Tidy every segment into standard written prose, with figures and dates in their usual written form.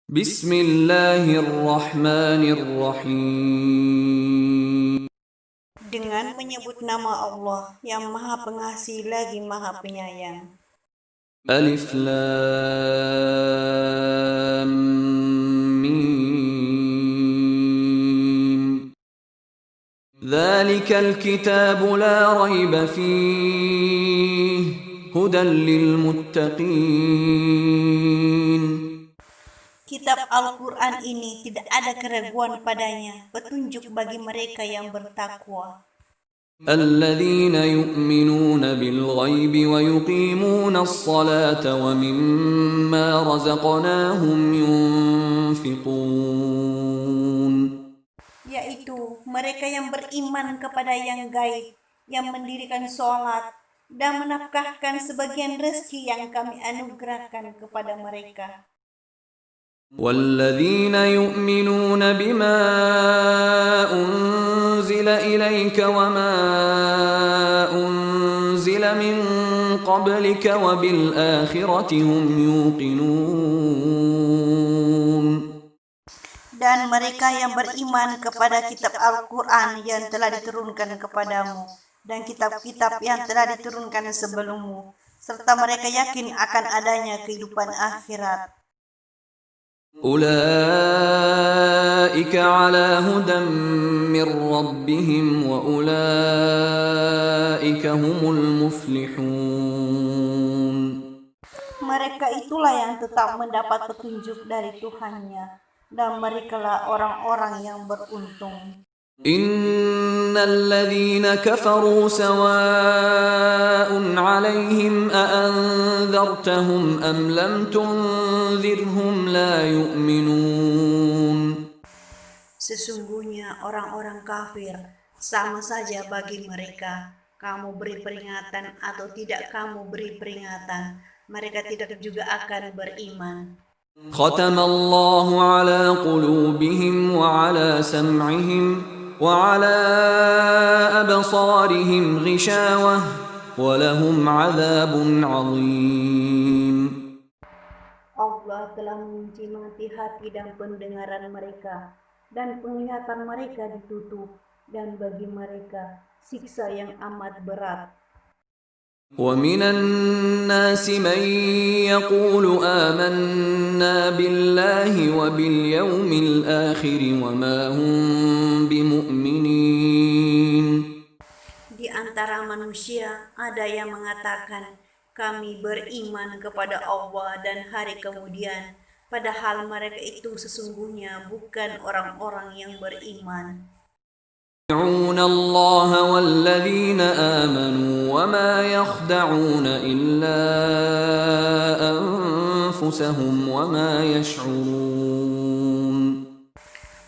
Bismillahirrahmanirrahim. Dengan menyebut nama Allah yang Maha Pengasih lagi Maha Penyayang. Alif Lam Mim. Dzalikal kitabu la raiba fihi hudan lil muttaqin. Kitab Al-Quran ini tidak ada keraguan padanya, petunjuk bagi mereka yang bertakwa. الذين يؤمنون بالغيب ويقيمون الصلاة ومما رزقناهم ينفقون. Yaitu mereka yang beriman kepada yang gaib, yang mendirikan sholat, dan menafkahkan sebagian rezeki yang kami anugerahkan kepada mereka. والذين يؤمنون بما أنزل إليك وما أنزل من قبلك وبالآخرة هم يوقنون. Dan mereka yang beriman kepada kitab Al-Quran yang telah diturunkan kepadamu, dan kitab-kitab yang telah diturunkan sebelummu, serta mereka yakin akan adanya kehidupan akhirat. أولئك على هدى من ربهم وأولئك هم المفلحون. Mereka itulah yang tetap mendapat petunjuk dari Tuhannya, dan merekalah orang-orang yang beruntung. إن الذين كفروا سواء عليهم أأنذرتهم أم لم تنذرهم لا يؤمنون. Sesungguhnya orang-orang kafir sama saja bagi mereka, kamu beri peringatan atau tidak kamu beri peringatan, mereka tidak juga akan beriman. ختم الله على قلوبهم وعلى سمعهم وعلى أبصارهم غشاوة ولهم عذاب عظيم. Allah telah mengunci mati hati dan pendengaran mereka, dan penglihatan mereka ditutup, dan bagi mereka siksa yang amat berat. ومن الناس من يقول آمنا بالله وباليوم الآخر وما هم بمؤمنين. Di antara manusia ada yang mengatakan, kami beriman kepada Allah dan hari kemudian, padahal mereka itu sesungguhnya bukan orang-orang yang beriman. يخدعون الله والذين آمنوا وما يخدعون إلا أنفسهم وما يشعرون.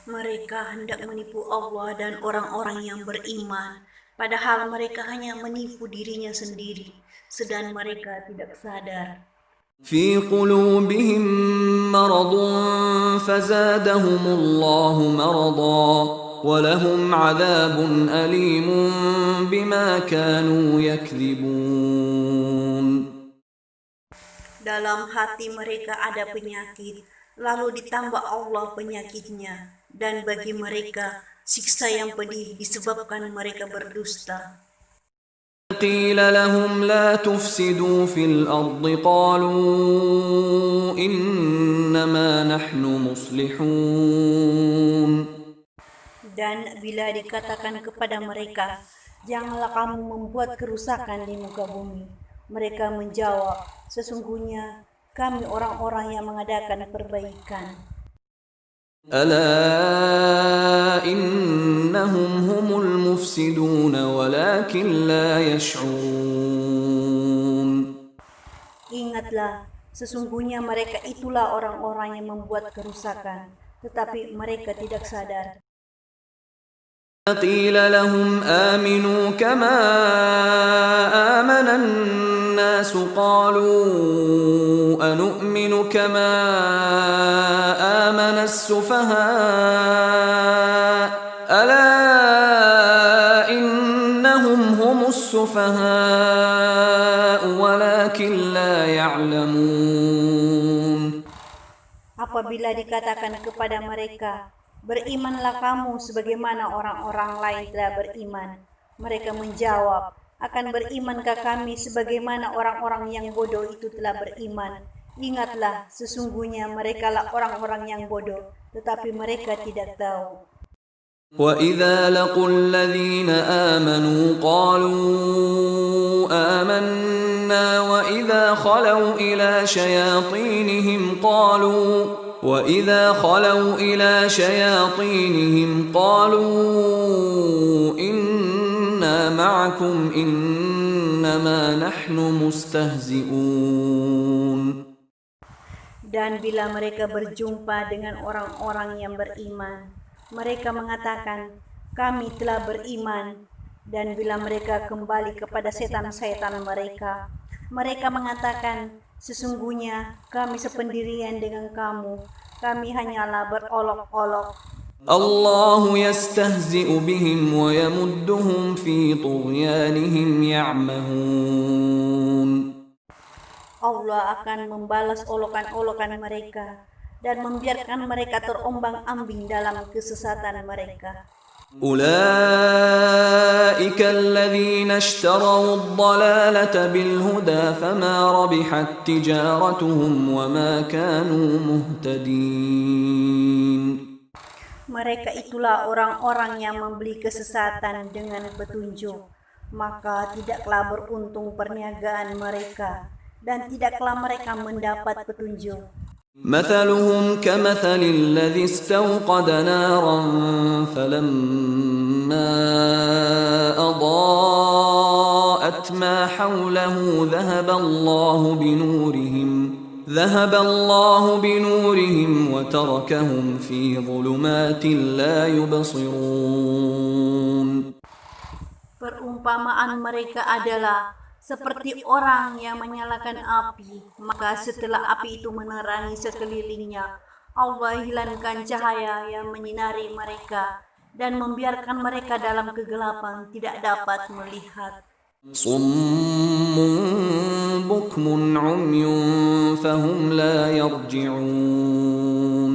Mereka hendak menipu Allah dan orang-orang yang beriman, padahal mereka hanya menipu dirinya sendiri, sedang mereka tidak sadar. في قلوبهم مرض فزادهم الله مرضا ولهم عذاب أليم بما كانوا يكذبون. Dalam hati mereka ada penyakit, lalu ditambah Allah penyakitnya, dan bagi mereka siksa yang pedih disebabkan mereka berdusta. قيل لهم لا تفسدوا في الأرض قالوا إنما نحن مصلحون. Dan bila dikatakan kepada mereka, janganlah kamu membuat kerusakan di muka bumi, mereka menjawab, sesungguhnya kami orang-orang yang mengadakan perbaikan. ألا إنهم هم المفسدون ولكن لا يشعرون. Ingatlah, sesungguhnya mereka itulah orang-orang yang membuat kerusakan, tetapi mereka tidak sadar. قيل لهم آمنوا كما آمن الناس قالوا أنؤمن كما آمن السفهاء ألا إنهم هم السفهاء ولكن لا يعلمون. Apa apabila dikatakan kepada mereka, berimanlah kamu sebagaimana orang-orang lain telah beriman. Mereka menjawab, akan berimankah kami sebagaimana orang-orang yang bodoh itu telah beriman? Ingatlah, sesungguhnya merekalah orang-orang yang bodoh, tetapi mereka tidak tahu. وَإِذَا لَقُوا الَّذِينَ آمَنُوا قَالُوا آمَنَّا وَإِذَا خَلَوْا إِلَى شَيَاطِينِهِمْ قَالُوا إِنَّا مَعَكُمْ إِنَّمَا نَحْنُ مُسْتَهْزِئُونَ. Dan bila mereka berjumpa dengan orang-orang yang beriman, mereka mengatakan, kami telah beriman. Dan bila mereka kembali kepada setan-setan mereka, mereka mengatakan, sesungguhnya kami sependirian dengan kamu, kami hanyalah berolok-olok. الله يستهزئ بهم ويمدهم في طغيانهم يعمهون. Allah akan membalas olokan-olokan mereka dan membiarkan mereka terombang-ambing dalam kesesatan mereka. أولئك الذين اشتروا الضلالة بالهدى فما ربحت تجارتهم وما كانوا مهتدين. Mereka itulah orang-orang yang membeli kesesatan dengan petunjuk, maka tidaklah beruntung perniagaan mereka dan tidaklah mereka mendapat petunjuk. مثلهم كمثل الذي استوقد نارا فلما أضاءت ما حوله ذهب الله بنورهم وتركهم في ظلمات لا يبصرون. Perumpamaan mereka adalah seperti orang yang menyalakan api, maka setelah api itu menerangi sekelilingnya, Allah hilangkan cahaya yang menyinari mereka dan membiarkan mereka dalam kegelapan tidak dapat melihat. صم بكم عمي فهم لا يرجعون.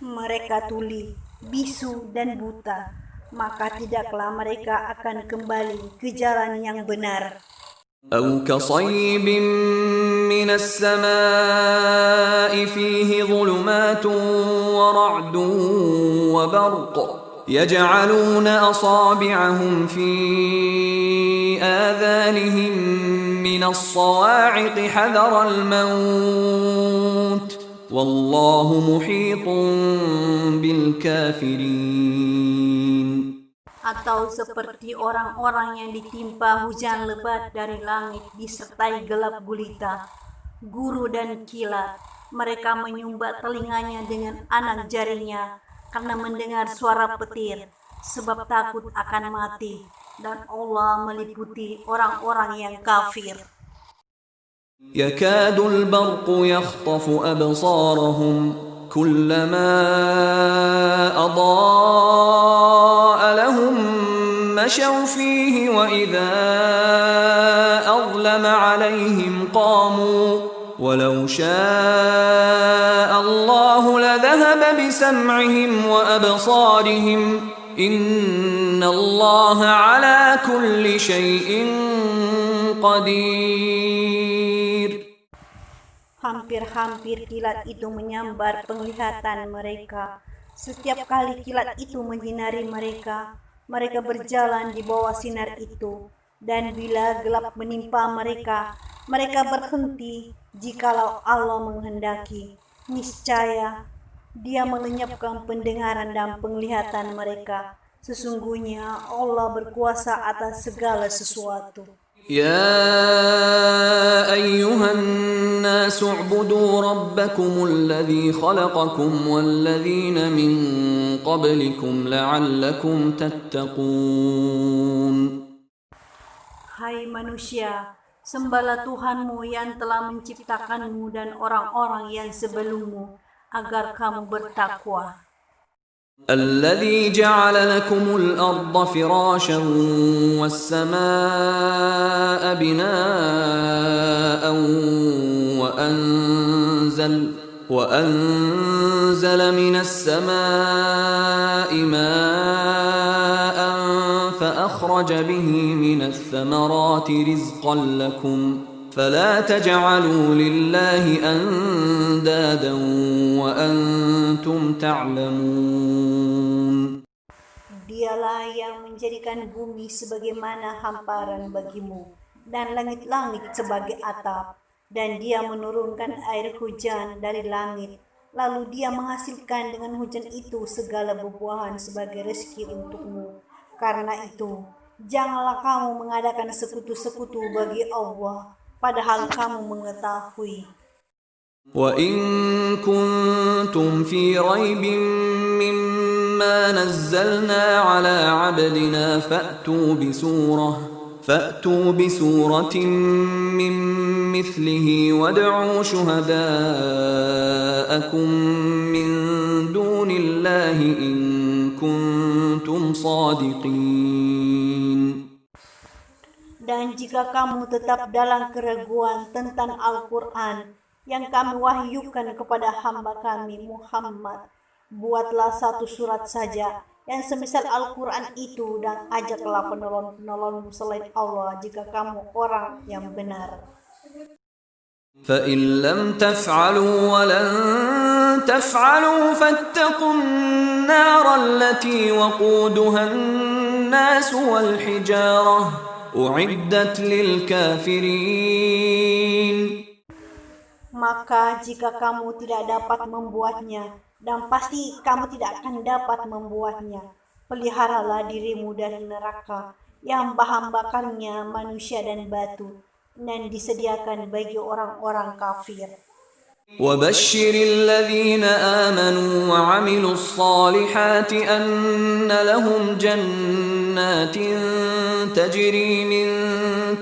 Mereka tuli, bisu dan buta, maka tidaklah mereka akan kembali ke jalan yang benar. أو كصيب من السماء فيه ظلمات ورعد وبرق يجعلون أصابعهم في آذانهم من الصواعق حذر الموت والله محيط بالكافرين. Atau seperti orang-orang yang ditimpa hujan lebat dari langit disertai gelap gulita, guru dan kilat. Mereka menyumbat telinganya dengan anak jarinya karena mendengar suara petir, sebab takut akan mati, dan Allah meliputi orang-orang yang kafir. يكاد البرق يخطف أبصارهم كلما أضاء لهم مشوا فيه وإذا أظلم عليهم قاموا ولو شاء الله لذهب بسمعهم وأبصارهم إن الله على كل شيء قدير. Hampir-hampir kilat itu menyambar penglihatan mereka. Setiap kali kilat itu menyinari mereka, mereka berjalan di bawah sinar itu. Dan bila gelap menimpa mereka, mereka berhenti jikalau Allah menghendaki. Niscaya Dia melenyapkan pendengaran dan penglihatan mereka. Sesungguhnya Allah berkuasa atas segala sesuatu. يا أيها الناس اعبدوا ربكم الذي خلقكم والذين من قبلكم لعلكم تتقون. Hai manusia, sembahlah Tuhanmu yang telah menciptakanmu dan orang-orang yang sebelummu, agar kamu bertakwa. الذي جعل لكم الأرض فراشا والسماء بناء وأنزل من السماء ماء فأخرج به من الثمرات رزقا لكم فلا تجعلوا لله أندادا وأنتم تعلمون. Dialah yang menjadikan bumi sebagaimana hamparan bagimu dan langit-langit sebagai atap, dan Dia menurunkan air hujan dari langit, lalu Dia menghasilkan dengan hujan itu segala buah-buahan sebagai rezeki untukmu. Karena itu, janganlah kamu mengadakan sekutu-sekutu bagi Allah, padahal kamu mengetahui. وَإِن كُنتُمْ فِي رَيْبٍ مِّمَّا نَزَّلْنَا عَلَىٰ عَبْدِنَا فَأْتُوا بِسُورَةٍ مِّن مِّثْلِهِ وَادْعُوا شُهَدَاءَكُم مِّن دُونِ اللَّهِ إِن كُنتُمْ صَادِقِينَ. Dan jika kamu tetap dalam keraguan tentang Al-Quran yang kami wahyukan kepada hamba kami Muhammad, buatlah satu surat saja yang semisal Al-Quran itu, dan ajaklah penolong-penolongmu selain Allah jika kamu orang yang benar. فَإِن لَّمْ تَفْعَلُوا وَلَن تَفْعَلُوا فَاتَّقُوا النَّارَ الَّتِي وَقُودُهَا النَّاسُ وَالْحِجَارَةُ أُعِدَّتْ لِلْكَافِرِينَ. Maka jika kamu tidak dapat membuatnya, dan pasti kamu tidak akan dapat membuatnya, peliharalah dirimu dari neraka yang bahan bakarnya manusia dan batu, dan disediakan bagi orang-orang kafir. وَبَشِّرِ الَّذِينَ آمَنُوا وَعَمِلُوا الصَّالِحَاتِ أَنَّ لَهُمْ جَنَّاتٍ تَجْرِي مِن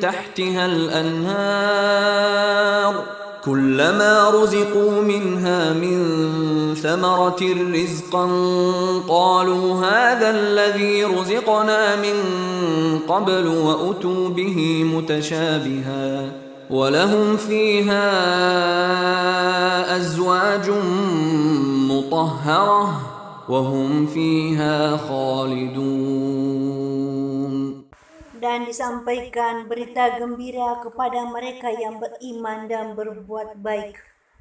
تَحْتِهَا الْأَنْهَارُ كُلَّمَا رُزِقُوا مِنْهَا مِن ثَمَرَةٍ رِّزْقًا قَالُوا هَٰذَا الَّذِي رُزِقْنَا مِن قَبْلُ وَأُتُوا بِهِ مُتَشَابِهًا وَلَهُمْ فِيهَا أَزْوَاجٌ مُّطَهَّرَةٌ وَهُمْ فِيهَا خَالِدُونَ. Dan disampaikan berita gembira kepada mereka yang beriman dan berbuat baik,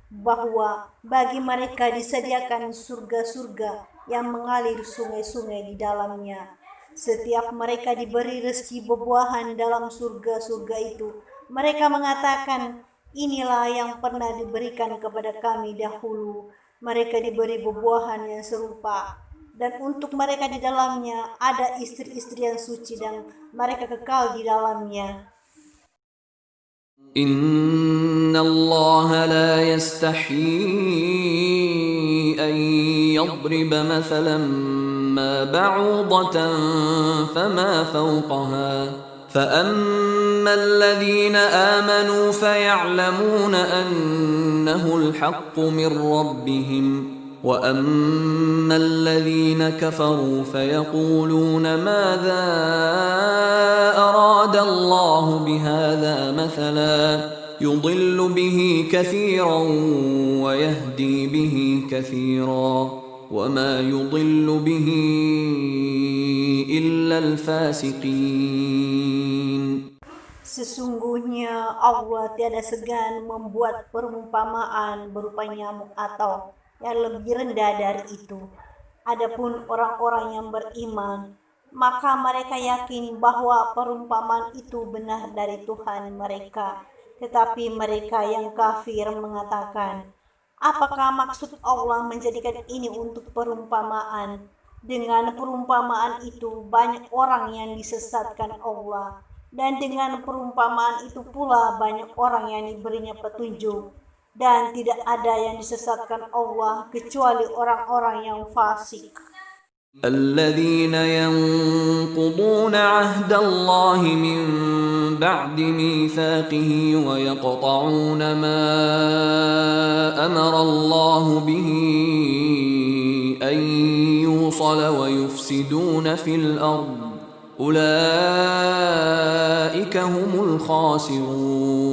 bahwa bagi mereka disediakan surga-surga yang mengalir sungai-sungai di dalamnya. Setiap mereka diberi rezeki buah-buahan dalam surga-surga itu, mereka mengatakan, inilah yang pernah diberikan kepada kami dahulu. Mereka diberi buah-buahan yang serupa, dan untuk mereka di dalamnya ada istri-istri yang suci, dan mereka kekal di dalamnya. Inna Allah la yastahi an yadriba mathalan ma ba'udatan fama fawqaha فأما الذين آمنوا فيعلمون أنه الحق من ربهم وأما الذين كفروا فيقولون ماذا أراد الله بهذا مثلا يضل به كثيرا ويهدي به كثيرا وما يضل به إلا الفاسقين. Sesungguhnya Allah tiada segan membuat perumpamaan berupa nyamuk atau yang lebih rendah dari itu. Adapun orang-orang yang beriman, maka mereka yakin bahwa perumpamaan itu benar dari Tuhan mereka. Tetapi mereka yang kafir mengatakan, apakah maksud Allah menjadikan ini untuk perumpamaan? Dengan perumpamaan itu banyak orang yang disesatkan Allah, dan dengan perumpamaan itu pula banyak orang yang diberinya petunjuk. Dan tidak ada yang disesatkan Allah kecuali orang-orang yang fasik. الذين ينقضون عهد الله من بعد ميثاقه ويقطعون ما أمر الله به أن يوصل ويفسدون في الأرض أولئك هم الخاسرون.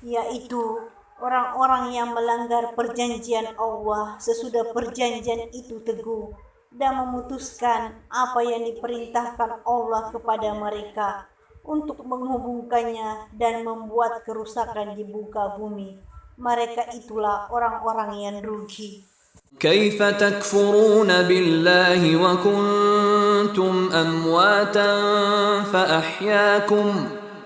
Yaitu Orang-orang yang melanggar perjanjian Allah sesudah perjanjian itu teguh dan memutuskan apa yang diperintahkan Allah kepada mereka untuk menghubungkannya dan membuat kerusakan di muka bumi. Mereka itulah orang-orang yang rugi. كيف تكفرون بالله وكنتم أمواتا فأحياكم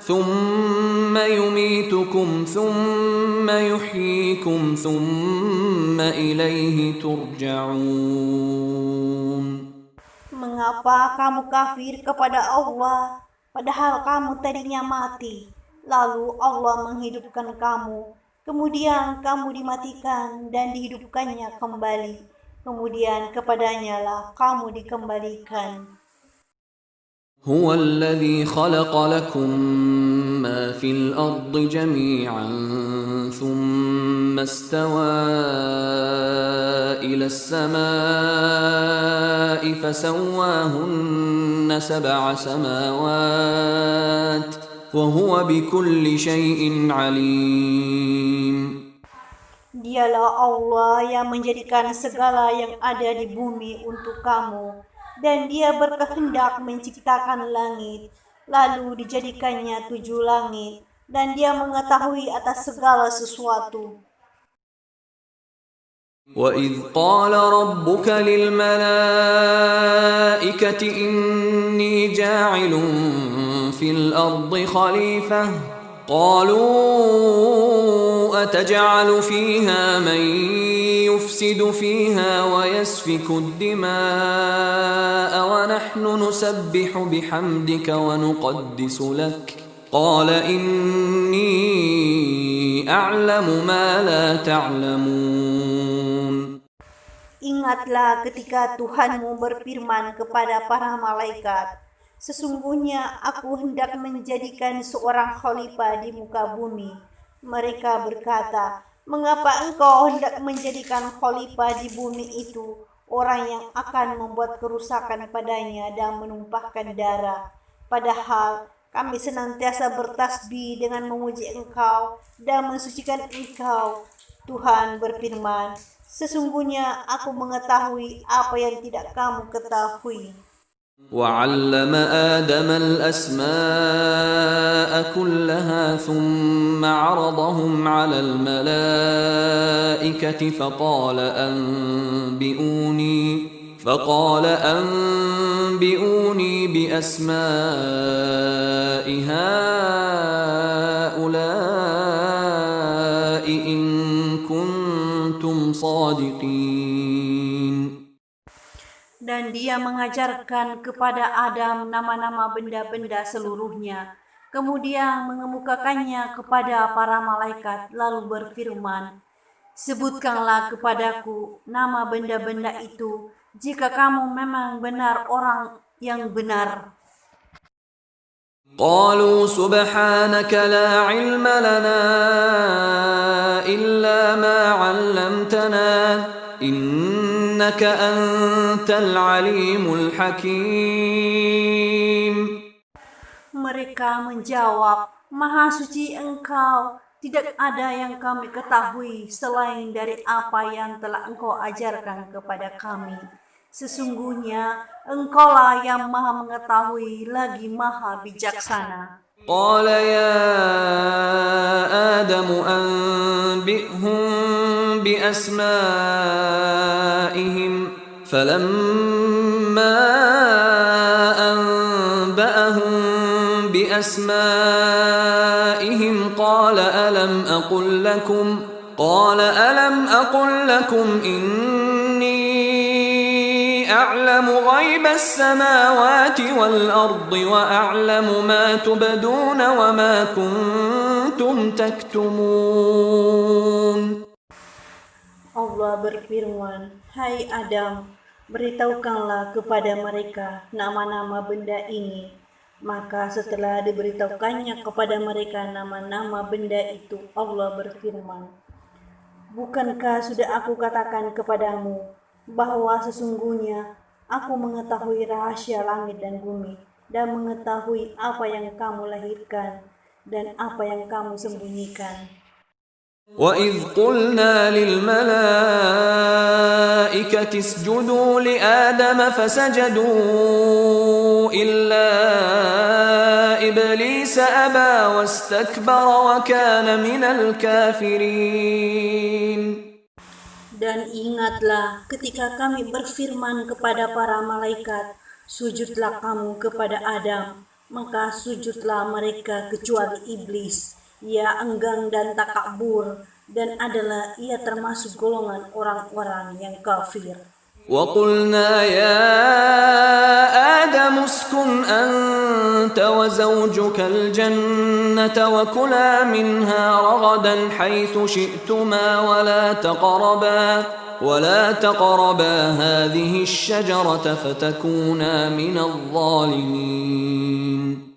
ثم يميتكم ثم يحييكم ثم إليه ترجعون. Mengapa kamu kafir kepada Allah, padahal kamu tadinya mati, lalu Allah menghidupkan kamu, kemudian kamu dimatikan dan dihidupkannya kembali, kemudian kepadanya lah kamu dikembalikan. هو الذي خلق لكم ما في الأرض جميعا ثم استوى إلى السماء فسواهن سبع سماوات وهو بكل شيء عليم. Dialah Allah yang menjadikan segala yang ada di bumi untuk kamu, dan Dia berkehendak menciptakan langit, lalu dijadikannya 7 langit, dan Dia mengetahui atas segala sesuatu. وَإِذْ قَالَ رَبُّكَ لِلْمَلَائِكَةِ إِنِّي جَاعِلٌ فِي الْأَرْضِ خَلِيفَةً قَالُوا أَتَجْعَلُ فِيهَا مَن يُفْسِدُ فِيهَا وَيَسْفِكُ الدِّمَاءَ وَنَحْنُ نُسَبِّحُ بِحَمْدِكَ وَنُقَدِّسُ لَكَ قَالَ إِنِّي أَعْلَمُ مَا لَا تَعْلَمُونَ. Ingatlah ketika Tuhanmu berfirman kepada para malaikat, sesungguhnya aku hendak menjadikan seorang khalifah di muka bumi. Mereka berkata, mengapa engkau hendak menjadikan khalifah di bumi itu orang yang akan membuat kerusakan padanya dan menumpahkan darah? Padahal kami senantiasa bertasbih dengan memuji Engkau dan mensucikan Engkau. Tuhan berfirman, sesungguhnya aku mengetahui apa yang tidak kamu ketahui. وعلم آدم الأسماء كلها ثم عرضهم على الملائكة فقال أنبئوني بأسماء هؤلاء إن كنتم صادقين. Dan Dia mengajarkan kepada Adam nama-nama benda-benda seluruhnya. Kemudian mengemukakannya kepada para malaikat, lalu berfirman, sebutkanlah kepadaku nama benda-benda itu, jika kamu memang benar orang yang benar. قالوا سبحانك لا علم لنا إلا ما علمتنا إنك أنت العليم الحكيم. Mereka menjawab, Maha suci Engkau, tidak ada yang kami ketahui selain dari apa yang telah Engkau ajarkan kepada kami. Sesungguhnya Engkaulah yang Maha mengetahui lagi Maha bijaksana. قال يا آدم أنبئهم بأسمائهم فلما أنبأهم بأسمائهم قال ألم أقل لكم إني أعلم غيب السماوات والأرض وأعلم ما تبدون وما كنتم تكتمون. Allah berfirman, Hai Adam, beritahukanlah kepada mereka nama-nama benda ini. Maka setelah diberitahukannya kepada mereka nama-nama benda itu, Allah berfirman, bukankah sudah aku katakan kepadamu bahwa sesungguhnya aku mengetahui rahasia langit dan bumi dan mengetahui apa yang kamu lahirkan dan apa yang kamu sembunyikan. وَإِذْ قُلْنَا لِلْمَلَائِكَةِ اسْجُدُوا لِآدَمَ فَسَجَدُوا إِلَّا إِبْلِيسَ أَبَى وَاسْتَكْبَرَ وَكَانَ مِنَ الْكَافِرِينَ. Dan ingatlah ketika kami berfirman kepada para malaikat, sujudlah kamu kepada Adam, maka sujudlah mereka kecuali iblis. Ia enggan dan takabur, dan adalah ia termasuk golongan orang-orang yang kafir. وَقُلْنَا يَا آدَمُ اسْكُنْ أَنْتَ وَزَوْجُكَ الْجَنَّةَ وَكُلَا مِنْهَا رَغَدًا حَيْثُ شِئْتُمَا وَلَا تَقْرَبَا هَذِهِ الشَّجَرَةَ فَتَكُونَا مِنَ الظَّالِمِينَ.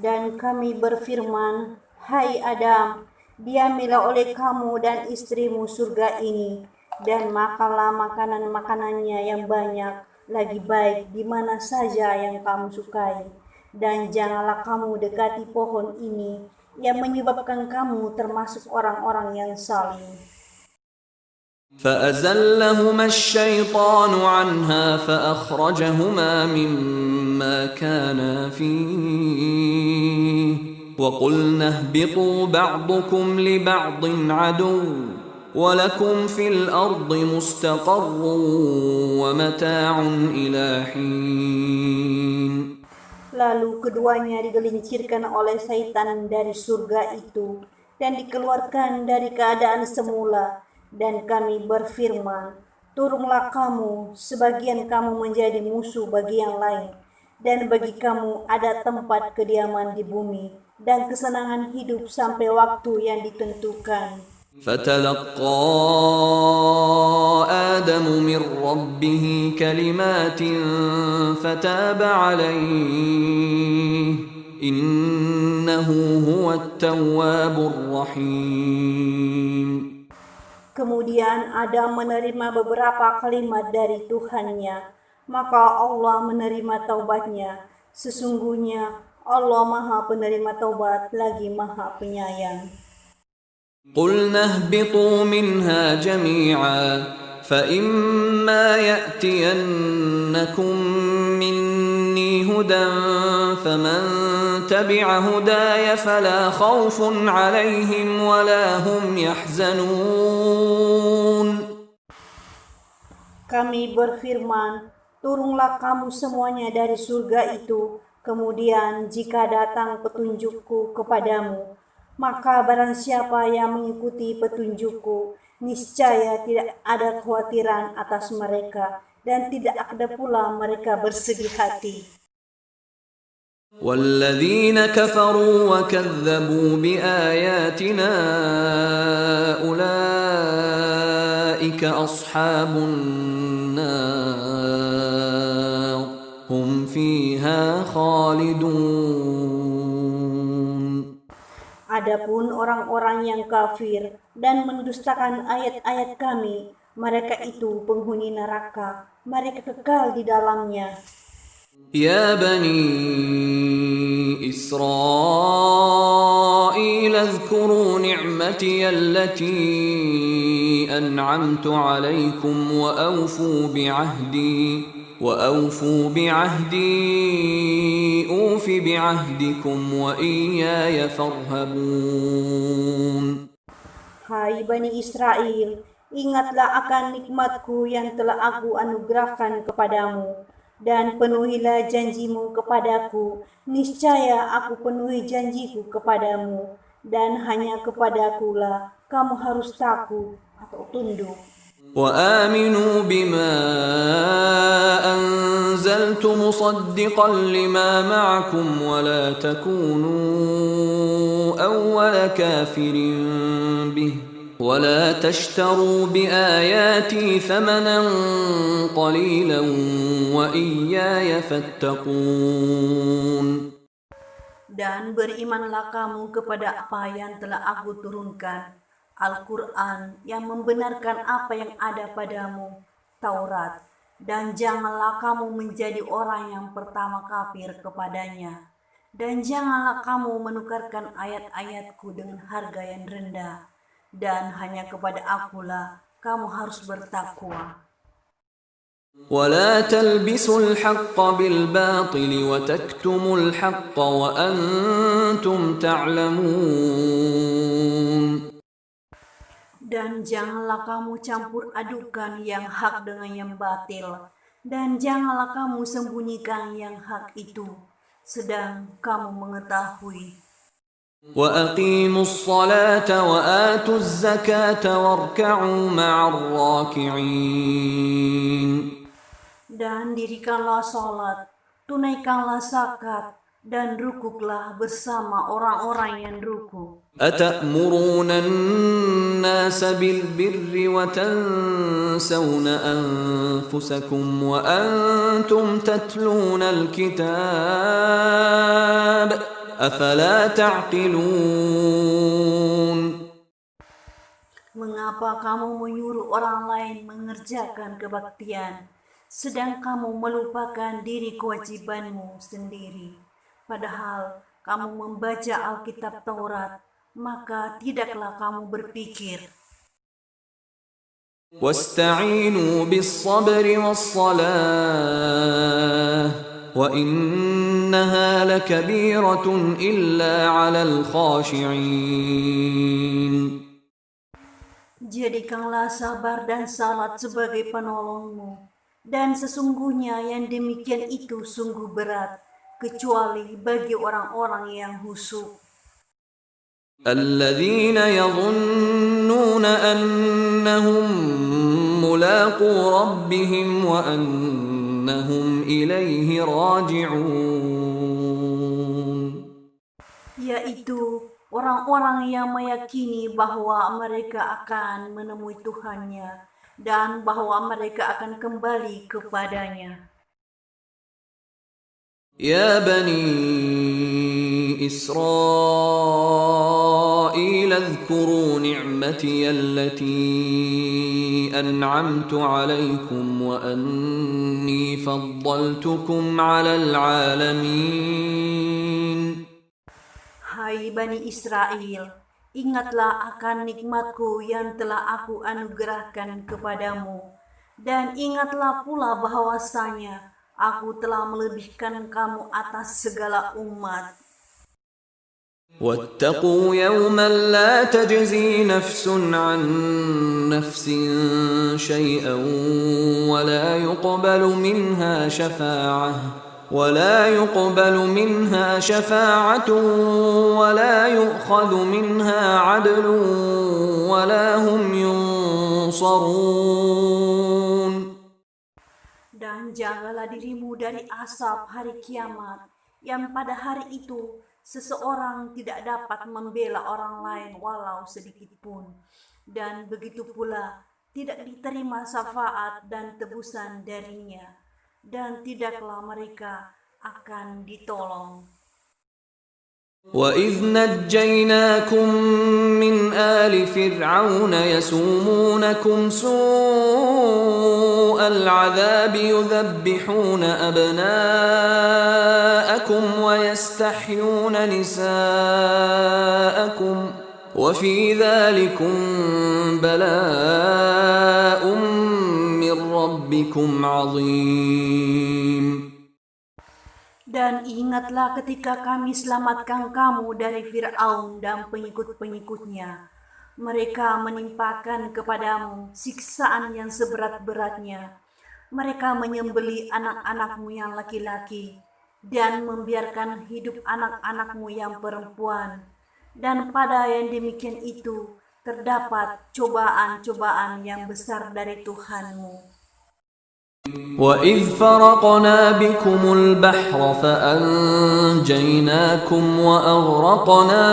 Dan kami berfirman, hai Adam, diamilah oleh kamu dan istrimu surga ini, dan makanlah makanan-makanannya yang banyak, lagi baik di mana saja yang kamu sukai. Dan janganlah kamu dekati pohon ini, yang menyebabkan kamu termasuk orang-orang yang zalim. فأزلهما الشيطان عنها فأخرجهما مما كانا فيه وقلنا اهبطوا بعضكم لبعض عدو ولكم في الأرض مستقر ومتاع إلى حين. Lalu keduanya digelincirkan oleh Saitan dari surga itu dan dikeluarkan dari keadaan semula. Dan kami berfirman, turunlah kamu, sebagian kamu menjadi musuh bagi yang lain, dan bagi kamu ada tempat kediaman di bumi, dan kesenangan hidup sampai waktu yang ditentukan. فتلقى آدم من ربه كلمات فتاب عليه إنه هو التواب الرحيم. Kemudian Adam menerima beberapa kalimat dari Tuhannya, maka Allah menerima taubatnya. Sesungguhnya Allah Maha Penerima Taubat lagi Maha Penyayang. قُلْنَا اهْبِطُوا مِنْهَا جَمِيعًا فَإِمَّا يَأْتِيَنَّكُمْ مِنِّي هُدًى فَمَنْ تَبِعَ هُدَايَ فَلَا خَوْفٌ عَلَيْهِمْ وَلَا هُمْ يَحْزَنُونَ. Kami berfirman, turunlah kamu semuanya dari surga itu, kemudian jika datang petunjukku kepadamu, maka barang siapa yang mengikuti petunjukku, niscaya tidak ada kekhawatiran atas mereka, dan tidak ada pula mereka bersedih hati. وَالَّذِينَ كَفَرُوا وَكَذَّبُوا بِآيَاتِنَا أُولَئِكَ أَصْحَابُ النَّارِ هُمْ فِيهَا خَالِدُونَ. Adapun orang-orang yang kafir dan mendustakan ayat-ayat kami, mereka itu penghuni neraka, mereka kekal di dalamnya. يا بني إسرائيل اذكروا نعمتي التي أنعمت عليكم وأوفوا بعهدي أوف بعهدكم وإياي فارهبون. Hai Bani Israel, ingatlah akan nikmatku yang telah aku anugerahkan kepadamu, dan penuhilah janjimu kepadaku, niscaya aku penuhi janjiku kepadamu, dan hanya kepadakulah kamu harus takut atau tunduk. وآمنوا بما أنزلت مصدقا لما معكم ولا تكونوا أول كافر به ولا تشتروا بآياتي ثمنا قليلا وإياي فاتقون. Dan berimanlah kamu kepada apa yang telah aku turunkan, Al-Quran yang membenarkan apa yang ada padamu, Taurat, dan janganlah kamu menjadi orang yang pertama kafir kepadanya, dan janganlah kamu menukarkan ayat-ayatku dengan harga yang rendah, dan hanya kepada Akulah kamu harus bertakwa. ولا تلبسوا الحق بالباطل وتكتموا الحق وأنتم تعلمون. Dan janganlah kamu campur adukan yang hak dengan yang batil, dan janganlah kamu sembunyikan yang hak itu, sedang kamu mengetahui. وأقيموا الصلاة وآتوا الزكاة واركعوا مع الراكعين. Dan dirikanlah salat, tunaikanlah zakat, dan rukuklah bersama orang-orang yang ruku. أتأمرون الناس بالبر وتنسون أنفسكم وأنتم تتلون الكتاب أفلا تعقلون. Mengapa kamu menyuruh orang lain mengerjakan kebaktian, sedang kamu melupakan diri kewajibanmu sendiri? Padahal kamu membaca Alkitab Taurat, maka tidaklah kamu berpikir. واستعينوا بالصبر والصلاة وإنها لكبيرة إلا على الخاشعين. Jadikanlah sabar dan salat sebagai penolongmu, dan sesungguhnya yang demikian itu sungguh berat, kecuali bagi orang-orang yang khusyuk. الذين يظنون أنهم ملاقو ربهم وأنهم إليه راجعون. Yaitu orang-orang yang meyakini bahwa mereka akan menemui Tuhannya dan bahwa mereka akan kembali kepadanya. يا بني إسرائيل اذكروا نعمتي التي أنعمت عليكم وأني فضلتكم على العالمين. Hai Bani Israel, ingatlah akan nikmatku yang telah aku anugerahkan kepadamu, dan ingatlah pula bahwasanya aku telah melebihkan kamu atas segala umat. واتقوا يوما لا تجزي نفس عن نفس شيئا ولا يقبل منها شفاعة ولا يؤخذ منها عدل ولا هم ينصرون. Dan jagalah dirimu dari asap hari kiamat, yang pada hari itu seseorang tidak dapat membela orang lain walau sedikit pun, dan begitu pula tidak diterima syafaat dan tebusan darinya, dan tidaklah mereka akan ditolong. وَإِذْ نَجَّيْنَاكُمْ مِنْ آلِ فِرْعَوْنَ يَسُومُونَكُمْ سُوءَ الْعَذَابِ يُذَبِّحُونَ أَبْنَاءَكُمْ وَيَسْتَحْيُونَ نِسَاءَكُمْ وَفِي ذَلِكُمْ بَلَاءٌ مِّن رَّبِّكُمْ عَظِيمٌ. Dan ingatlah ketika kami selamatkan kamu dari Fir'aun dan pengikut-pengikutnya. Mereka menimpakan kepadamu siksaan yang seberat-beratnya. Mereka menyembelih anak-anakmu yang laki-laki dan membiarkan hidup anak-anakmu yang perempuan. Dan pada yang demikian itu terdapat cobaan-cobaan yang besar dari Tuhanmu. وَإِذْ فَرَقْنَا بِكُمُ الْبَحْرَ فَأَنْجَيْنَاكُمْ وَأَغْرَقْنَا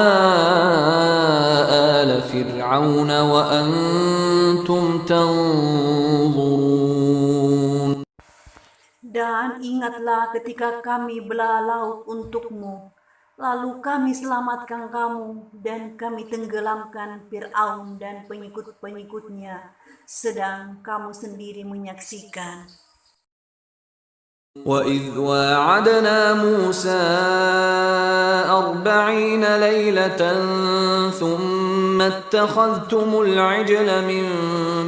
آلَ فِرْعَوْنَ وَأَنْتُمْ تَنْظُرُونَ. Dan ingatlah ketika kami belah laut untukmu, lalu kami selamatkan kamu dan kami tenggelamkan Fir'aun dan pengikut-pengikutnya, sedang kamu sendiri menyaksikan. وإذ واعدنا موسى 40 ليلة ثم اتخذتم العجل من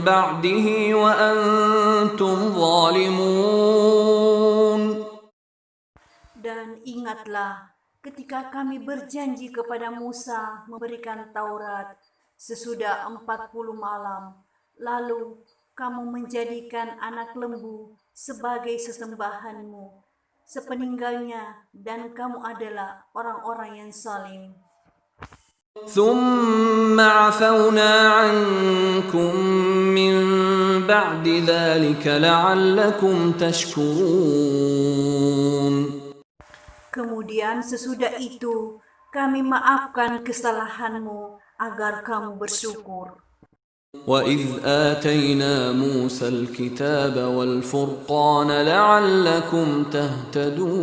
بعده وأنتم ظالمون. Dan ingatlah ketika kami berjanji kepada Musa memberikan Taurat sesudah 40 malam, lalu kamu menjadikan anak lembu sebagai sesembahanmu sepeninggalnya, dan kamu adalah orang-orang yang zalim. ثم عفونا عنكم من بعد ذلك لعلكم تشكرون. Kemudian sesudah itu kami maafkan kesalahanmu agar kamu bersyukur. وَإِذْ آتَيْنَا مُوسَى الْكِتَابَ وَالْفُرْقَانَ لَعَلَّكُمْ تَهْتَدُونَ.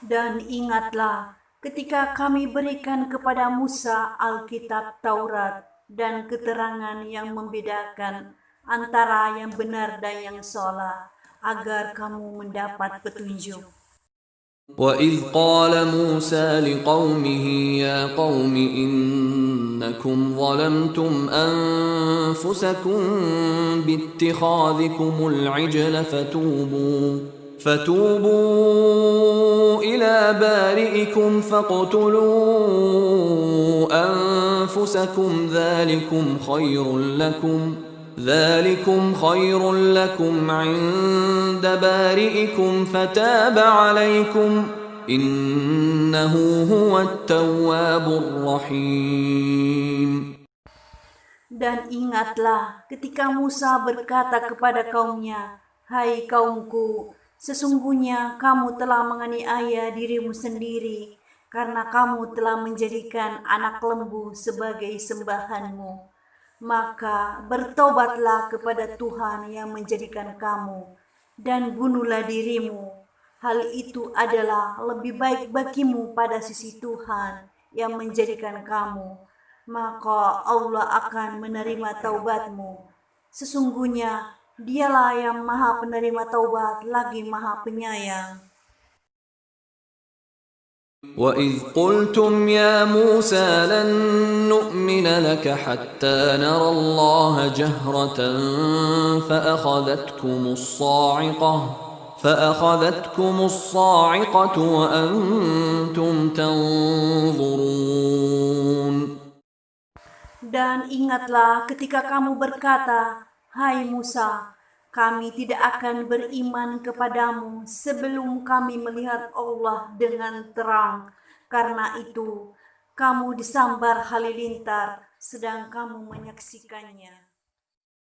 Dan ingatlah ketika kami berikan kepada Musa Alkitab Taurat dan keterangan yang membedakan antara yang benar dan yang salah, agar kamu mendapat petunjuk. وَإِذْ قَالَ مُوسَى لِقَوْمِهِ يَا قَوْمِ إِنَّكُمْ ظَلَمْتُمْ أَنفُسَكُمْ بِاتِّخَاذِكُمُ الْعِجْلَ فَتُوبُوا إِلَى بَارِئِكُمْ فَاقْتُلُوا أَنفُسَكُمْ ذلكم خير لكم عند بارئكم فتاب عليكم إنه هو التواب الرحيم. Dan ingatlah ketika Musa berkata kepada kaumnya, "Hai kaumku, sesungguhnya kamu telah menganiaya dirimu sendiri karena kamu telah menjadikan anak lembu sebagai sembahanmu. Maka bertobatlah kepada Tuhan yang menjadikan kamu, dan bunuhlah dirimu. Hal itu adalah lebih baik bagimu pada sisi Tuhan yang menjadikan kamu. Maka Allah akan menerima taubatmu. Sesungguhnya Dialah yang Maha Penerima Taubat lagi Maha Penyayang." وَإِذْ قُلْتُمْ يَا مُوسَى لَن نُّؤْمِنَ لَكَ حَتَّىٰ نَرَى اللَّهَ جَهْرَةً فَأَخَذَتْكُمُ الصَّاعِقَةُ وَأَنْتُمْ تَنظُرُونَ. Dan ingatlah ketika kamu berkata, "Hai Musa, kami tidak akan beriman kepadamu sebelum kami melihat Allah dengan terang. Karena itu, kamu disambar halilintar sedang kamu menyaksikannya."